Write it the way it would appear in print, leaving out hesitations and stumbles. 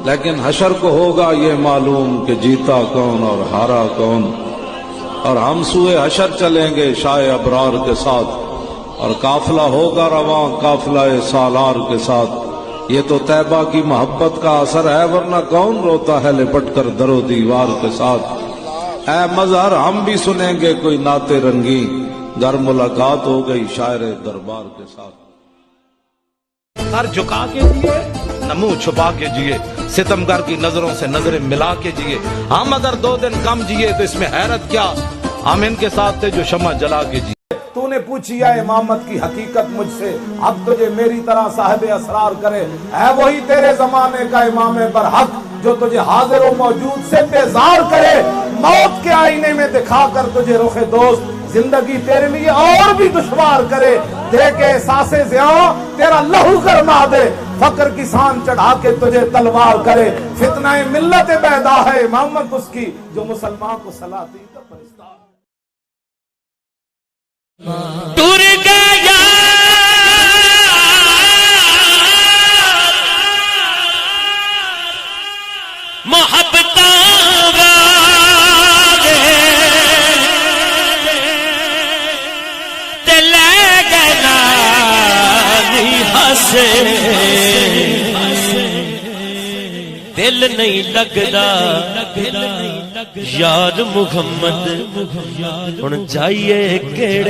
لیکن حشر کو ہوگا یہ معلوم کہ جیتا کون اور ہارا کون، اور ہم سوئے حشر چلیں گے شائع ابرار کے ساتھ، اور قافلہ ہوگا رواں قافلہ سالار کے ساتھ۔ یہ تو طیبہ کی محبت کا اثر ہے، ورنہ کون روتا ہے لپٹ کر در و دیوار کے ساتھ۔ اے مظہر ہم بھی سنیں گے کوئی نعت رنگی، گر ملاقات ہو گئی شاعر دربار کے ساتھ۔ سر جھکا کے جیے نہ منہ چھپا کے جیے، ستمگر کی نظروں سے نظریں ملا کے جیے۔ ہم اگر 2 دن کم جیے تو اس میں حیرت کیا، ہم ان کے ساتھ تھے جو شمع جلا کے جیے۔ تو نے پوچھی ہے امامت کی حقیقت مجھ سے، اب تجھے میری طرح صاحب اسرار کرے، ہے وہی تیرے زمانے کا امام برحق جو تجھے حاضر و موجود سے بیزار کرے، موت کے آئینے میں دکھا کر تجھے رخ دوست زندگی تیرے لیے اور بھی دشوار کرے، دے کے احساس زیاں تیرا لہو گرما دے، فقر کی سان چڑھا کے تجھے تلوار کرے۔ فتنہ ملت بیدا ہے امامت اس کی جو مسلمان کو سلاتی کا پرستار۔ ٹر گیا محبت دل نہیں لگدا یار محمد ہن جائیے کیڑے